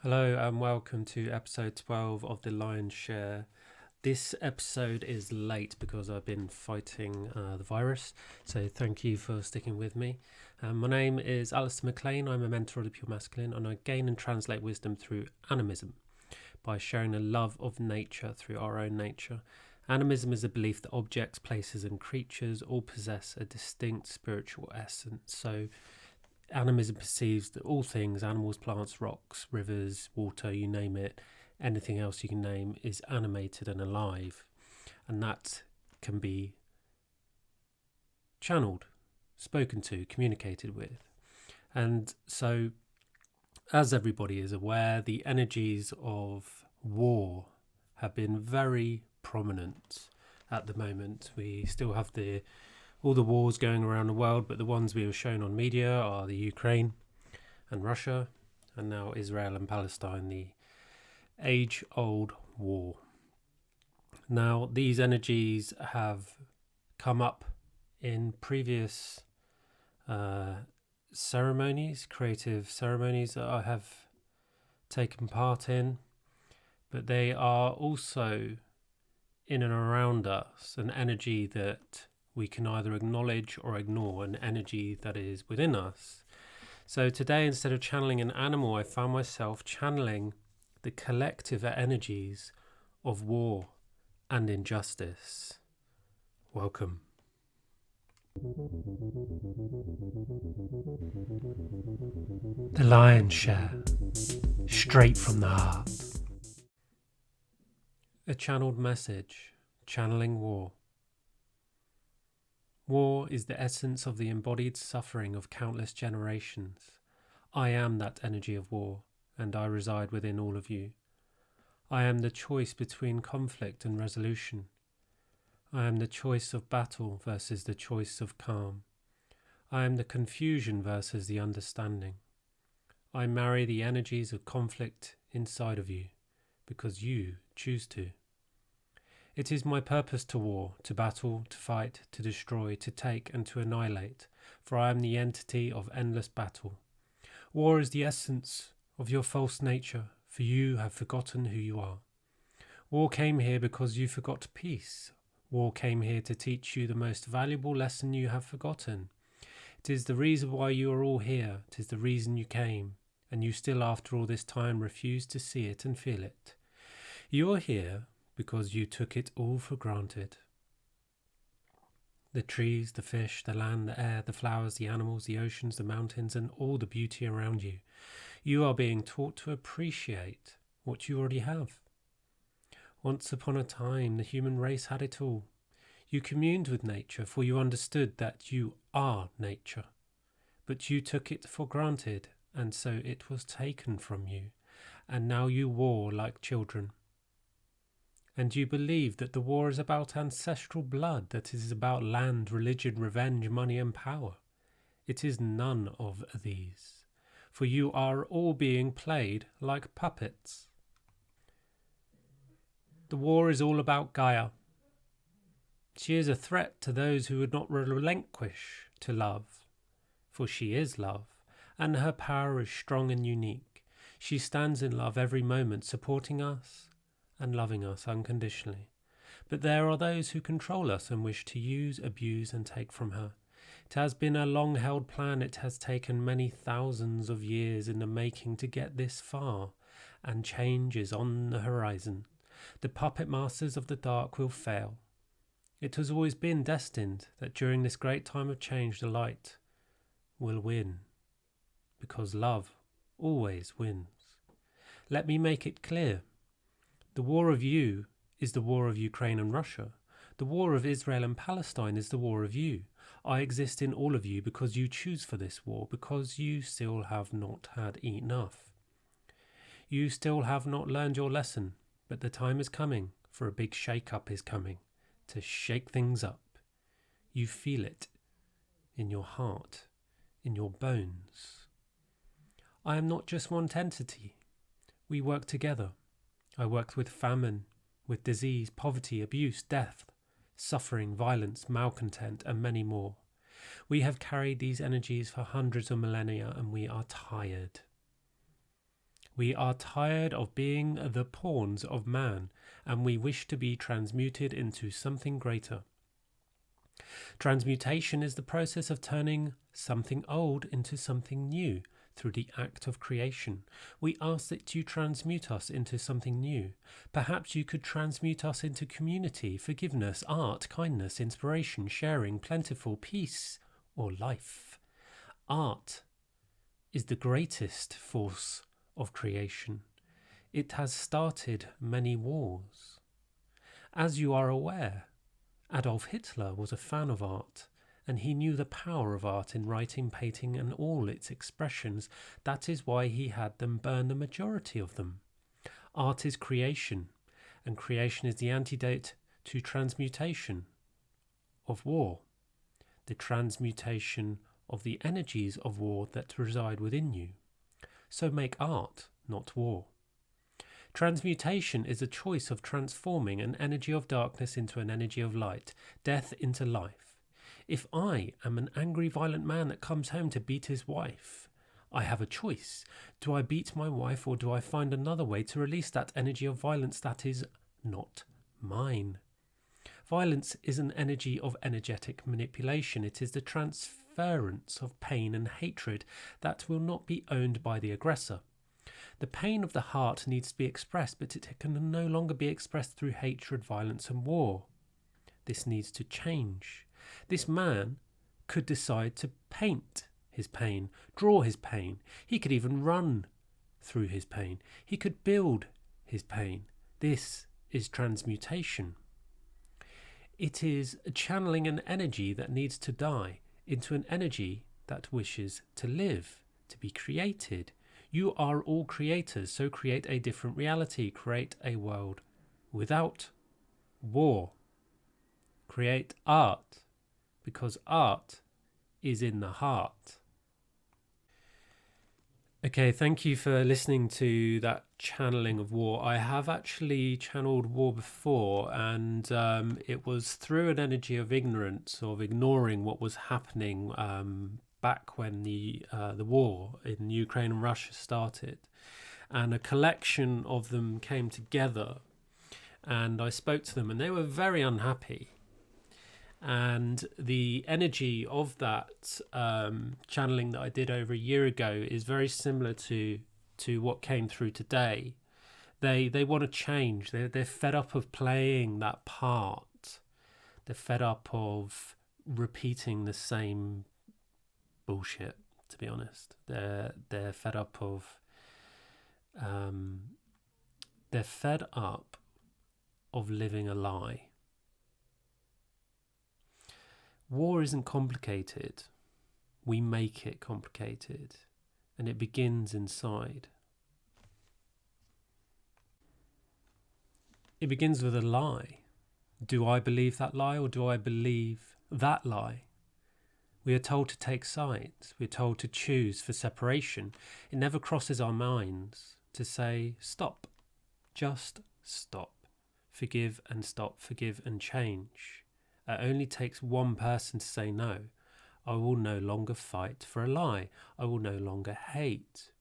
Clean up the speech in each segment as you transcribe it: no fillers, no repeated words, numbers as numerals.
Hello and welcome to episode 12 of The Lion's Share. This episode is late because I've been fighting the virus, so thank you for sticking with me. My name is Alistair McLean. I'm a mentor of the Pure Masculine, and I gain and translate wisdom through animism by sharing a love of nature through our own nature. Animism is a belief that objects, places and creatures all possess a distinct spiritual essence. So animism perceives that all things, animals, plants, rocks, rivers, water, you name it, anything else you can name, is animated and alive. And that can be channeled, spoken to, communicated with. And so, as everybody is aware, the energies of war have been very prominent at the moment. We still have all the wars going around the world, but the ones we were shown on media are the Ukraine and Russia, and now Israel and Palestine, the age-old war. Now, these energies have come up in previous ceremonies, creative ceremonies that I have taken part in, but they are also in and around us, an energy that we can either acknowledge or ignore, an energy that is within us. So today, instead of channeling an animal, I found myself channeling the collective energies of war and injustice. Welcome. The Lion's Share, straight from the heart. A channeled message, channeling war. War is the essence of the embodied suffering of countless generations. I am that energy of war, and I reside within all of you. I am the choice between conflict and resolution. I am the choice of battle versus the choice of calm. I am the confusion versus the understanding. I marry the energies of conflict inside of you, because you choose to. It is my purpose to war, to battle, to fight, to destroy, to take and to annihilate, for I am the entity of endless battle. War is the essence of your false nature, for you have forgotten who you are. War came here because you forgot peace. War came here to teach you the most valuable lesson you have forgotten. It is the reason why you are all here. It is the reason you came, and you still after all this time refuse to see it and feel it. You are here because you took it all for granted. The trees, the fish, the land, the air, the flowers, the animals, the oceans, the mountains, and all the beauty around you. You are being taught to appreciate what you already have. Once upon a time, the human race had it all. You communed with nature, for you understood that you are nature. But you took it for granted, and so it was taken from you. And now you war like children. And you believe that the war is about ancestral blood, that it is about land, religion, revenge, money and power. It is none of these, for you are all being played like puppets. The war is all about Gaia. She is a threat to those who would not relinquish to love, for she is love, and her power is strong and unique. She stands in love every moment, supporting us and loving us unconditionally. But there are those who control us and wish to use, abuse and take from her. It has been a long-held plan. It has taken many thousands of years in the making to get this far, and change is on the horizon. The puppet masters of the dark will fail. It has always been destined that during this great time of change the light will win, because love always wins. Let me make it clear. The war of you is the war of Ukraine and Russia. The war of Israel and Palestine is the war of you. I exist in all of you because you choose for this war, because you still have not had enough. You still have not learned your lesson, but the time is coming, for a big shake-up is coming, to shake things up. You feel it in your heart, in your bones. I am not just one entity. We work together. I worked with famine, with disease, poverty, abuse, death, suffering, violence, malcontent, and many more. We have carried these energies for hundreds of millennia, and we are tired. We are tired of being the pawns of man, and we wish to be transmuted into something greater. Transmutation is the process of turning something old into something new through the act of creation. We ask that you transmute us into something new. Perhaps you could transmute us into community, forgiveness, art, kindness, inspiration, sharing, plentiful, peace, or life. Art is the greatest force of creation. It has started many wars. As you are aware, Adolf Hitler was a fan of art, and he knew the power of art in writing, painting, and all its expressions. That is why he had them burn the majority of them. Art is creation, and creation is the antidote to transmutation of war, the transmutation of the energies of war that reside within you. So make art, not war. Transmutation is a choice of transforming an energy of darkness into an energy of light, death into life. If I am an angry, violent man that comes home to beat his wife, I have a choice. Do I beat my wife, or do I find another way to release that energy of violence that is not mine? Violence is an energy of energetic manipulation. It is the transference of pain and hatred that will not be owned by the aggressor. The pain of the heart needs to be expressed, but it can no longer be expressed through hatred, violence, and war. This needs to change. This man could decide to paint his pain, draw his pain. He could even run through his pain. He could build his pain. This is transmutation. It is channeling an energy that needs to die into an energy that wishes to live, to be created. You are all creators, so create a different reality. Create a world without war. Create art, because art is in the heart. Okay, thank you for listening to that channeling of war. I have actually channeled war before, and it was through an energy of ignorance, of ignoring what was happening back when the war in Ukraine and Russia started. And a collection of them came together, and I spoke to them, and they were very unhappy. And the energy of that channeling that I did over a year ago is very similar to what came through today. They want to change. They're fed up of playing that part. They're fed up of repeating the same bullshit, to be honest. They're fed up of living a lie. War isn't complicated. We make it complicated, and it begins inside. It begins with a lie. Do I believe that lie, or do I believe that lie? We are told to take sides. We're told to choose for separation. It never crosses our minds to say, stop. Just stop. Forgive and stop. Forgive and change. It only takes one person to say no. I will no longer fight for a lie. I will no longer hate.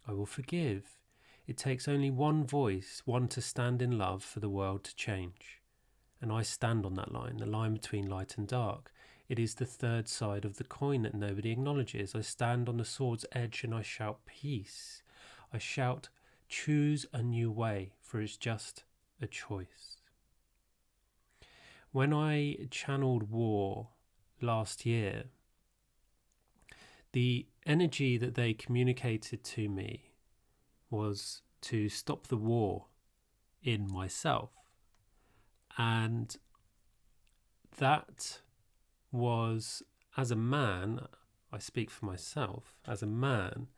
I will forgive. It takes only one voice, one to stand in love for the world to change. And I stand on that line, the line between light and dark. It is the third side of the coin that nobody acknowledges. I stand on the sword's edge and I shout peace. I shout, choose a new way, for it's just a choice. When I channeled war last year, the energy that they communicated to me was to stop the war in myself. And that was, as a man, I speak for myself, as a man,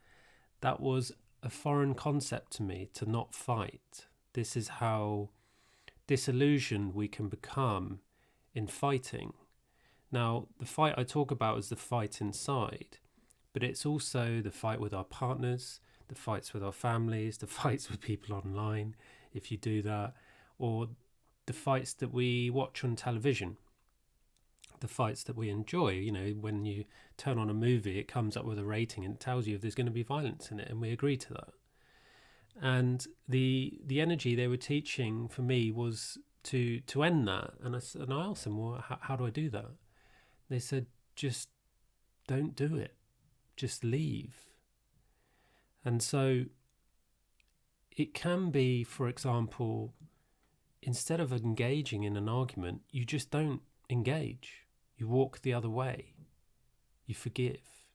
that was a foreign concept to me, to not fight. This is how disillusioned we can become in fighting. Now, the fight I talk about is the fight inside, but it's also the fight with our partners, the fights with our families, the fights with people online, if you do that, or the fights that we watch on television, the fights that we enjoy. You know, when you turn on a movie, it comes up with a rating and it tells you if there's going to be violence in it, and we agree to that. And the energy they were teaching for me was to end that. And I asked them, well, how do I do that? They said, just don't do it. Just leave. And so it can be, for example, instead of engaging in an argument, you just don't engage. You walk the other way. You forgive.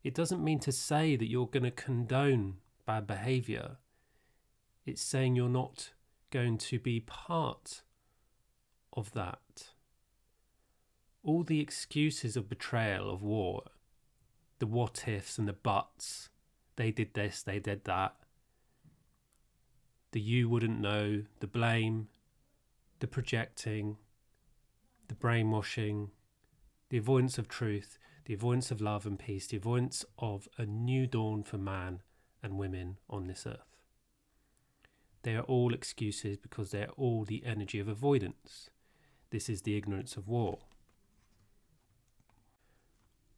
It doesn't mean to say that you're going to condone bad behavior. It's saying you're not going to be part of that. All the excuses of betrayal, of war, the what ifs and the buts, they did this, they did that, the you wouldn't know, the blame, the projecting, the brainwashing, the avoidance of truth, the avoidance of love and peace, the avoidance of a new dawn for man and women on this earth. They are all excuses because they are all the energy of avoidance. This is the ignorance of war.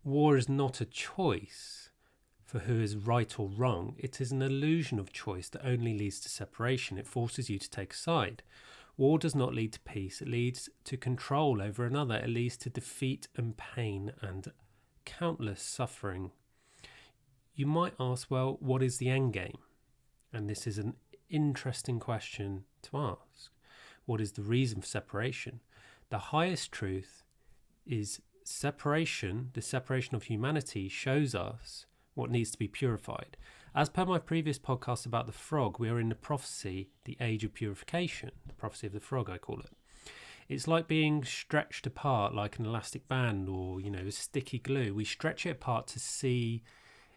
War is not a choice for who is right or wrong. It is an illusion of choice that only leads to separation. It forces you to take a side. War does not lead to peace. It leads to control over another. It leads to defeat and pain and countless suffering. You might ask, well, what is the end game? And this is an interesting question to ask. What is the reason for separation? The highest truth is separation. The separation of humanity shows us what needs to be purified. As per my previous podcast about the frog, we are in the prophecy, the age of purification, the prophecy of the frog, I call it. It's like being stretched apart like an elastic band or, sticky glue. We stretch it apart to see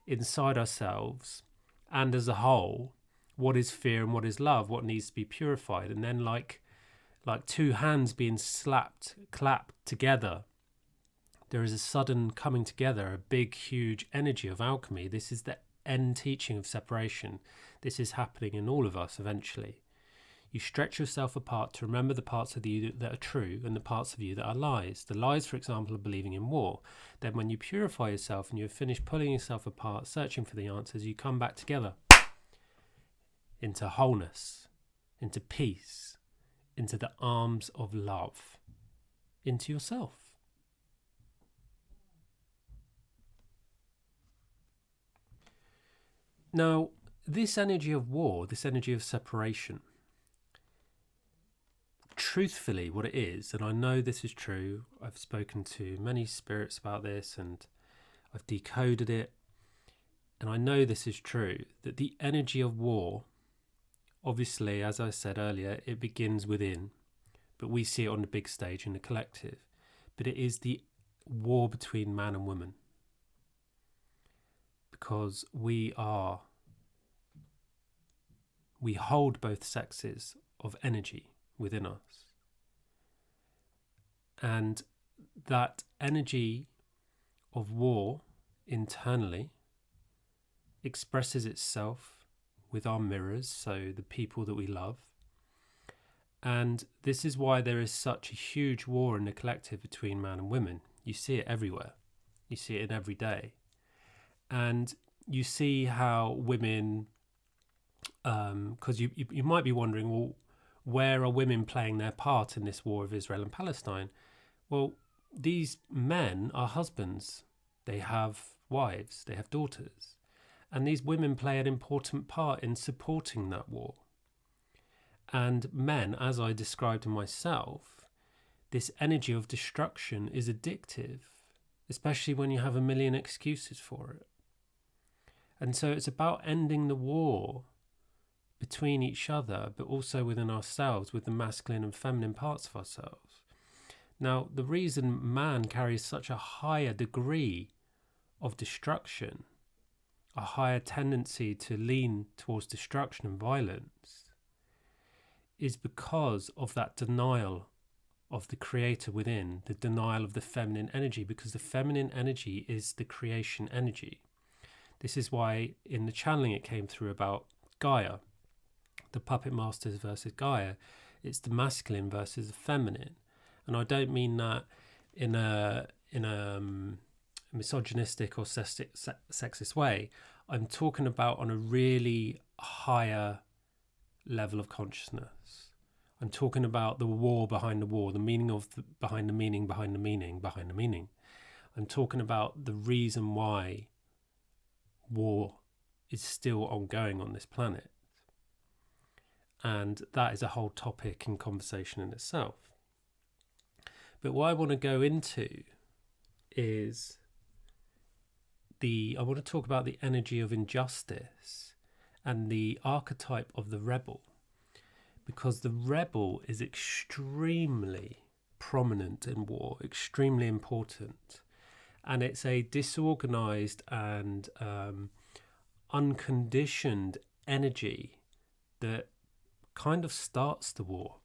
inside ourselves and as a whole what is fear and what is love, what needs to be purified. And then like two hands being clapped together, there is a sudden coming together, a big, huge energy of alchemy. This is the end teaching of separation. This is happening in all of us eventually. You stretch yourself apart to remember the parts of you that are true and the parts of you that are lies. The lies, for example, are believing in war. Then when you purify yourself and you've finished pulling yourself apart, searching for the answers, you come back together into wholeness, into peace, into the arms of love, into yourself. Now, this energy of war, this energy of separation, truthfully what it is, and I know this is true, I've spoken to many spirits about this and I've decoded it, and I know this is true, that the energy of war, obviously, as I said earlier, it begins within, but we see it on the big stage in the collective, but it is the war between man and woman. Because we hold both sexes of energy within us. And that energy of war internally expresses itself with our mirrors, so the people that we love. And this is why there is such a huge war in the collective between man and women. You see it everywhere. You see it in every day. And you see how women, because you might be wondering, well, where are women playing their part in this war of Israel and Palestine? Well, these men are husbands. They have wives. They have daughters. And these women play an important part in supporting that war. And men, as I described in myself, this energy of destruction is addictive, especially when you have a million excuses for it. And so it's about ending the war between each other, but also within ourselves, with the masculine and feminine parts of ourselves. Now, the reason man carries such a higher degree of destruction, a higher tendency to lean towards destruction and violence, is because of that denial of the creator within, the denial of the feminine energy, because the feminine energy is the creation energy. This is why in the channeling it came through about Gaia, the puppet masters versus Gaia. It's the masculine versus the feminine. And I don't mean that in a misogynistic or sexist way. I'm talking about on a really higher level of consciousness. I'm talking about the war behind the war, the meaning of behind the meaning, behind the meaning, behind the meaning. I'm talking about the reason why war is still ongoing on this planet. And that is a whole topic and conversation in itself. But what I want to go into is I want to talk about the energy of injustice and the archetype of the rebel, because the rebel is extremely prominent in war, extremely important, and it's a disorganized and unconditioned energy that kind of starts the war.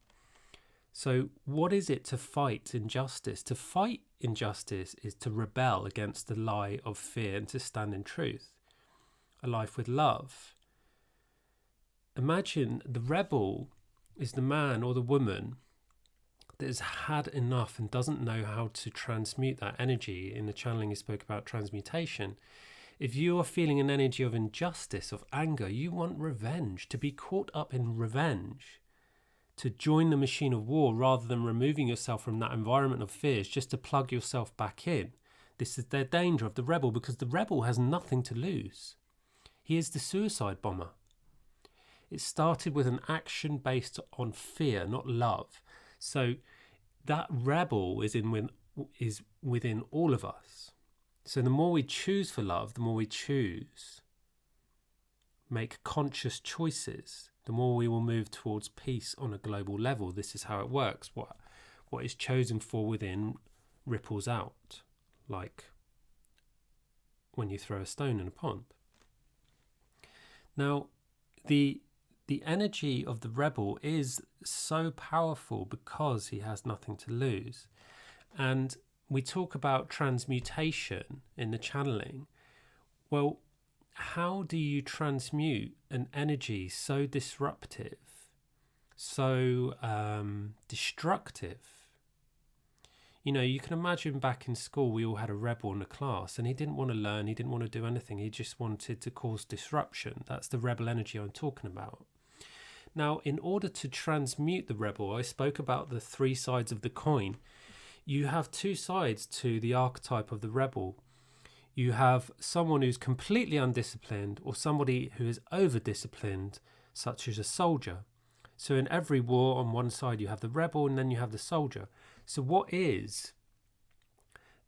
So what is it to fight injustice? To fight injustice is to rebel against the lie of fear and to stand in truth, a life with love. Imagine the rebel is the man or the woman that has had enough and doesn't know how to transmute that energy. In the channeling, you spoke about transmutation. If you are feeling an energy of injustice, of anger, you want revenge, to be caught up in revenge, to join the machine of war rather than removing yourself from that environment of fears, just to plug yourself back in. This is the danger of the rebel, because the rebel has nothing to lose. He is the suicide bomber. It started with an action based on fear, not love. So that rebel is within all of us. So the more we choose for love, the more we make conscious choices, the more we will move towards peace on a global level. This is how it works. What is chosen for within ripples out, like when you throw a stone in a pond. Now, the energy of the rebel is so powerful because he has nothing to lose. And we talk about transmutation in the channeling. Well, how do you transmute an energy so disruptive, so destructive? You know, you can imagine back in school, we all had a rebel in the class and he didn't want to learn, he didn't want to do anything, he just wanted to cause disruption. That's the rebel energy I'm talking about. Now, in order to transmute the rebel, I spoke about the three sides of the coin. You have two sides to the archetype of the rebel. You have someone who's completely undisciplined or somebody who is over-disciplined, such as a soldier. So in every war, on one side you have the rebel and then you have the soldier. So what is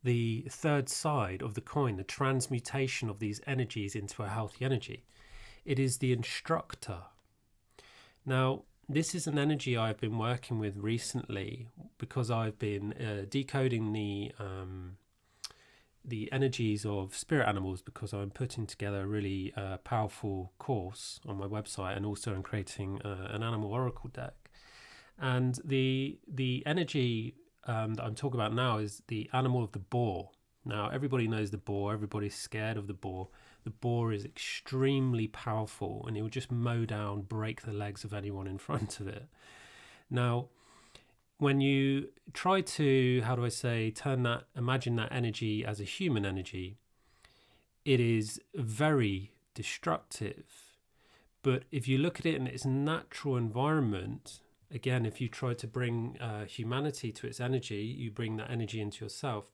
the third side of the coin, the transmutation of these energies into a healthy energy? It is the instructor. Now, this is an energy I've been working with recently because I've been decoding the energies of spirit animals, because I'm putting together a really powerful course on my website, and also in creating an animal oracle deck. And the energy that I'm talking about now is the animal of the boar. Now, everybody knows the boar. Everybody's scared of the boar. The boar is extremely powerful and it will just mow down, break the legs of anyone in front of it. Now, when you try to, imagine that energy as a human energy, it is very destructive. But if you look at it in its natural environment, again, if you try to bring humanity to its energy, you bring that energy into yourself.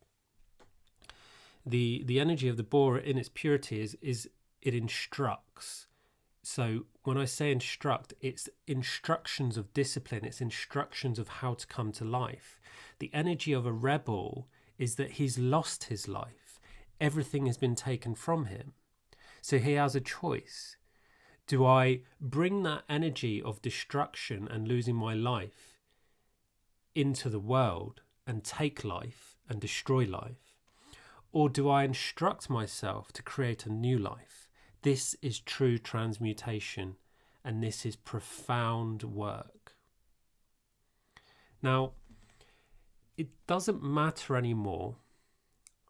The energy of the boar in its purity is it instructs. So when I say instruct, it's instructions of discipline. It's instructions of how to come to life. The energy of a rebel is that he's lost his life. Everything has been taken from him. So he has a choice. Do I bring that energy of destruction and losing my life into the world and take life and destroy life? Or do I instruct myself to create a new life? This is true transmutation, and this is profound work. Now, it doesn't matter anymore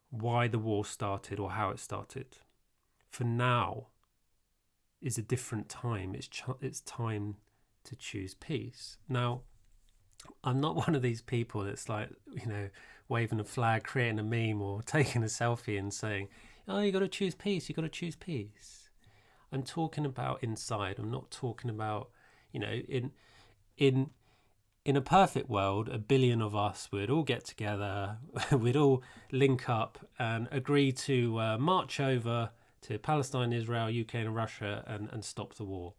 why the war started or how it started. For now is a different time. It's time to choose peace. Now, I'm not one of these people that's like, waving a flag, creating a meme or taking a selfie and saying, oh, you got to choose peace, you got to choose peace. I'm talking about inside. I'm not talking about, in in a perfect world, 1 billion of us would all get together, we'd all link up and agree to march over to Palestine, Israel, Ukraine, and Russia and stop the war.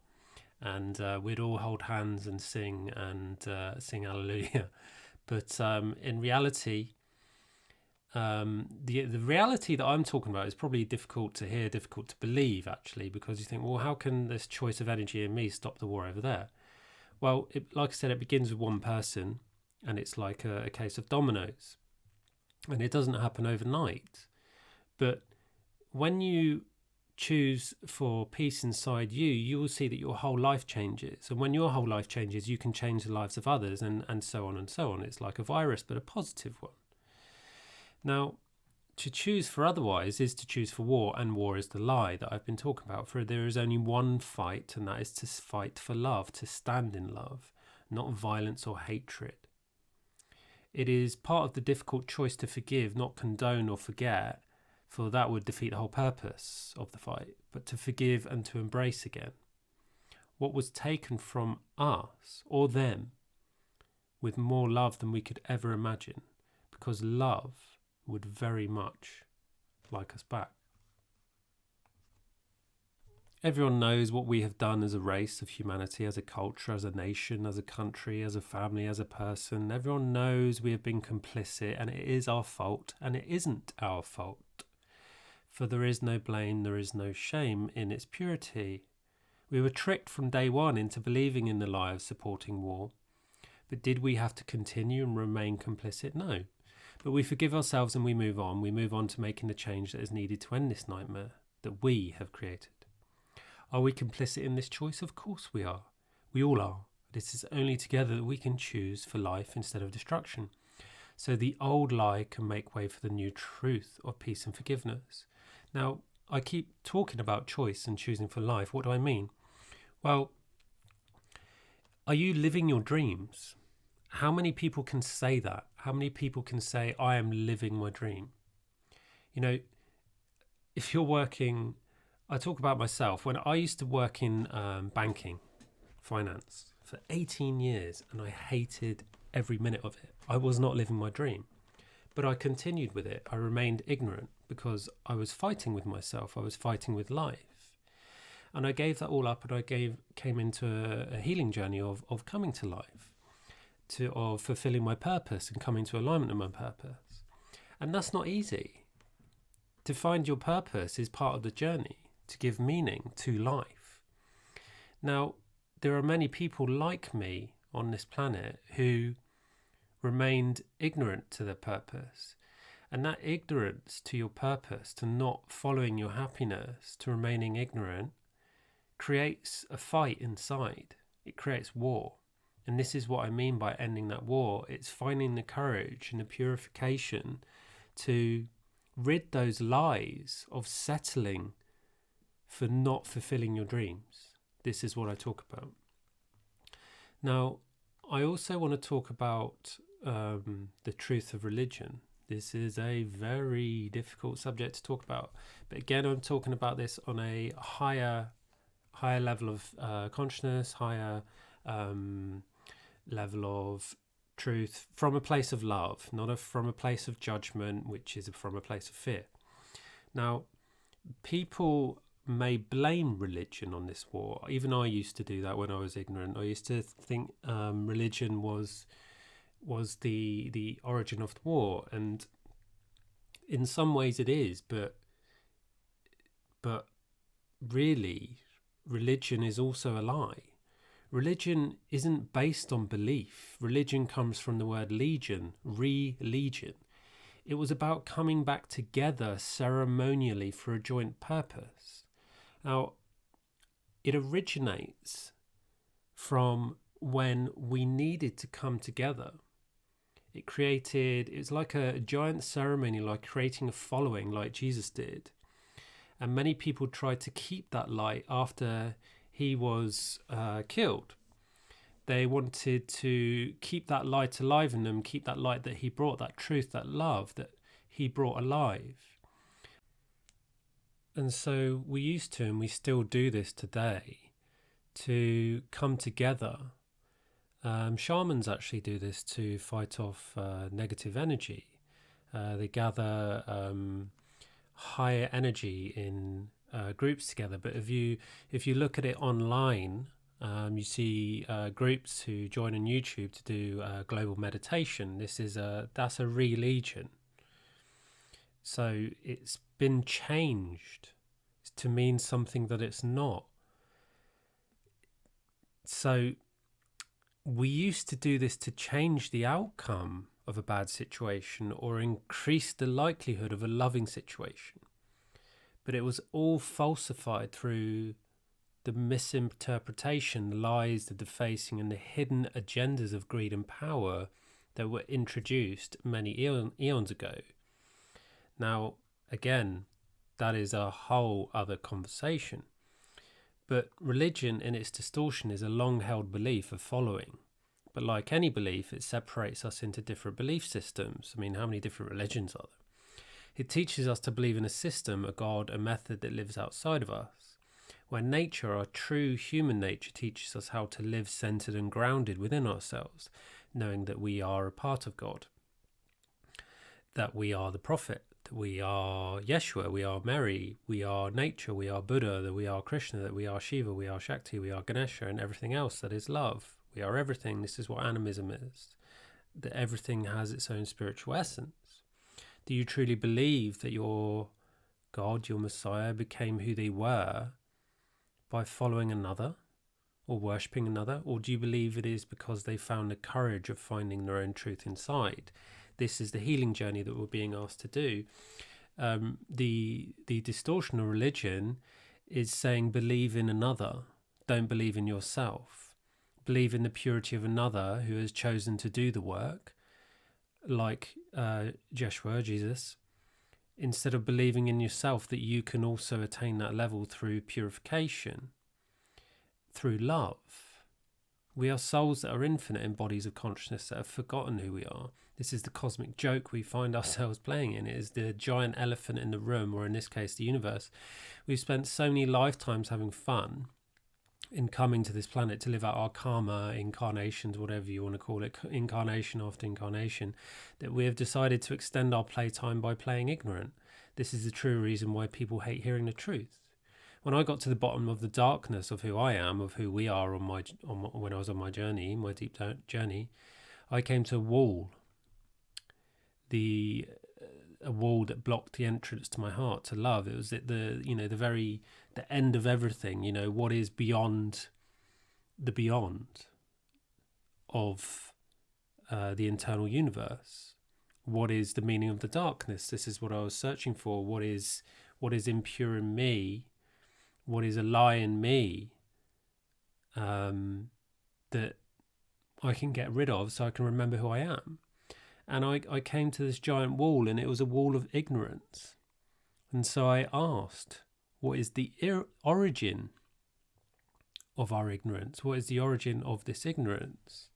And we'd all hold hands and sing sing Hallelujah. But in reality, the reality that I'm talking about is probably difficult to hear, difficult to believe, actually, because you think, well, how can this choice of energy in me stop the war over there? Well, like I said, it begins with one person, and it's like a case of dominoes, and it doesn't happen overnight. But when you choose for peace inside you, you will see that your whole life changes. And when your whole life changes, you can change the lives of others, and so on and so on. It's like a virus, but a positive one. Now, to choose for otherwise is to choose for war, and war is the lie that I've been talking about. For there is only one fight, and that is to fight for love, to stand in love, not violence or hatred. It is part of the difficult choice to forgive, not condone or forget, for that would defeat the whole purpose of the fight, but to forgive and to embrace again what was taken from us or them with more love than we could ever imagine, because love would very much like us back. Everyone knows what we have done as a race of humanity, as a culture, as a nation, as a country, as a family, as a person. Everyone knows we have been complicit, and it is our fault, and it isn't our fault. For there is no blame, there is no shame in its purity. We were tricked from day one into believing in the lie of supporting war. But did we have to continue and remain complicit? No. But we forgive ourselves and we move on. We move on to making the change that is needed to end this nightmare that we have created. Are we complicit in this choice? Of course we are. We all are. But it is only together that we can choose for life instead of destruction. So the old lie can make way for the new truth of peace and forgiveness. Now, I keep talking about choice and choosing for life. What do I mean? Well, are you living your dreams? How many people can say that? How many people can say, I am living my dream? If you're working, I talk about myself. When I used to work in banking, finance, for 18 years, and I hated every minute of it. I was not living my dream. But I continued with it. I remained ignorant because I was fighting with myself. I was fighting with life. And I gave that all up, and I came into a healing journey of coming to life, of fulfilling my purpose and coming to alignment with my purpose. And that's not easy. To find your purpose is part of the journey, to give meaning to life. Now, there are many people like me on this planet who remained ignorant to their purpose. And that ignorance to your purpose, to not following your happiness, to remaining ignorant, creates a fight inside. It creates war. And this is what I mean by ending that war. It's finding the courage and the purification to rid those lies of settling for not fulfilling your dreams. This is what I talk about. Now, I also want to talk about the truth of religion. This is a very difficult subject to talk about. But again, I'm talking about this on a higher level of consciousness, higher level of truth, from a place of love, not from a place of judgment, which is from a place of fear. Now, people may blame religion on this war. Even I used to do that when I was ignorant. I used to think religion was the origin of the war, and in some ways it is, but really, religion is also a lie. Religion isn't based on belief. Religion comes from the word legion, re-legion. It was about coming back together ceremonially for a joint purpose. Now, it originates from when we needed to come together. It's like a giant ceremony, like creating a following like Jesus did. And many people tried to keep that light after he was killed. They wanted to keep that light alive in them, keep that light that he brought, that truth, that love that he brought alive. And so we used to, and we still do this today, to come together. Shamans actually do this to fight off negative energy. They gather higher energy in groups together. But if you look at it online, you see groups who join on YouTube to do global meditation. That's a religion. So it's been changed to mean something that it's not. So we used to do this to change the outcome of a bad situation or increase the likelihood of a loving situation. But it was all falsified through the misinterpretation, the lies, the defacing, and the hidden agendas of greed and power that were introduced many eons ago. Now, again, that is a whole other conversation. But religion in its distortion is a long-held belief of following. But like any belief, it separates us into different belief systems. I mean, how many different religions are there? It teaches us to believe in a system, a God, a method that lives outside of us. Where nature, our true human nature, teaches us how to live centered and grounded within ourselves, knowing that we are a part of God, that we are the prophet, that we are Yeshua, we are Mary, we are nature, we are Buddha, that we are Krishna, that we are Shiva, we are Shakti, we are Ganesha, and everything else that is love. We are everything. This is what animism is, that everything has its own spiritual essence. Do you truly believe that your God, your Messiah, became who they were by following another or worshipping another? Or do you believe it is because they found the courage of finding their own truth inside? This is the healing journey that we're being asked to do. The distortion of religion is saying believe in another, don't believe in yourself. Believe in the purity of another who has chosen to do the work, like Yeshua, Jesus, instead of believing in yourself that you can also attain that level through purification, through love. We are souls that are infinite in bodies of consciousness that have forgotten who we are. This is the cosmic joke we find ourselves playing in. It is the giant elephant in the room, or in this case, the universe. We've spent so many lifetimes having fun in coming to this planet to live out our karma, incarnations, whatever you want to call it, incarnation after incarnation, that we have decided to extend our playtime by playing ignorant. This is the true reason why people hate hearing the truth. When I got to the bottom of the darkness of who I am, of who we are when I was on my journey, my deep journey, I came to a wall. A wall that blocked the entrance to my heart, to love. It was at the end of everything, what is beyond the beyond of the internal universe. What is the meaning of the darkness? This is what I was searching for. What is impure in me? What is a lie in me that I can get rid of so I can remember who I am? And I came to this giant wall, and it was a wall of ignorance. And so I asked, what is the origin of our ignorance? What is the origin of this ignorance?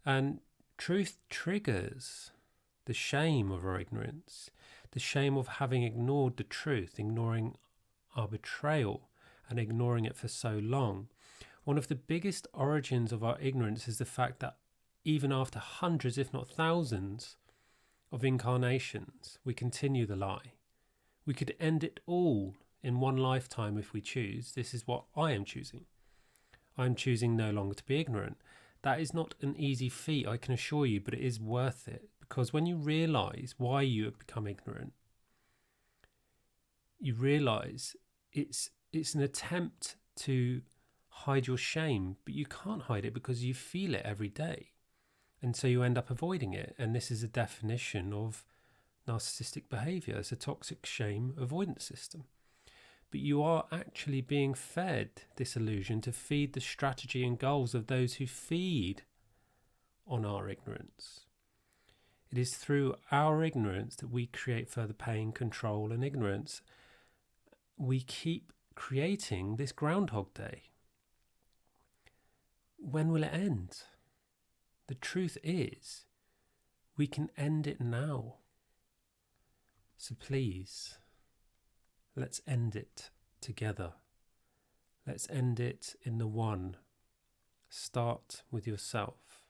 And truth triggers the shame of our ignorance, the shame of having ignored the truth, ignoring our betrayal and ignoring it for so long. One of the biggest origins of our ignorance is the fact that even after hundreds, if not thousands, of incarnations, we continue the lie. We could end it all in one lifetime if we choose. This is what I am choosing. I'm choosing no longer to be ignorant. That is not an easy feat, I can assure you, but it is worth it. Because when you realise why you have become ignorant, you realise it's an attempt to hide your shame, but you can't hide it because you feel it every day. And so you end up avoiding it. And this is a definition of narcissistic behavior. It's a toxic shame avoidance system. But you are actually being fed this illusion to feed the strategy and goals of those who feed on our ignorance. It is through our ignorance that we create further pain, control, and ignorance. We keep creating this Groundhog Day. When will it end? The truth is, we can end it now. So please, Let's end it together. Let's end it in the one. Start with yourself.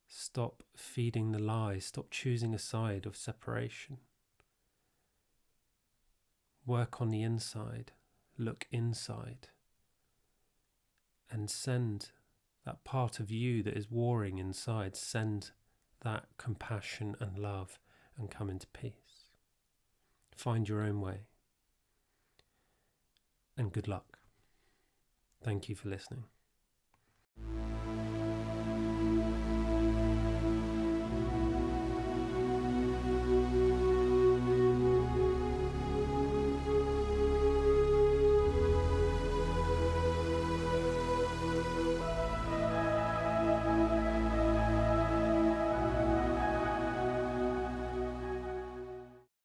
Stop feeding the lie. Stop choosing a side of separation. Work on the inside. Look inside. And send that part of you that is warring inside, send that compassion and love and come into peace. Find your own way. And good luck. Thank you for listening.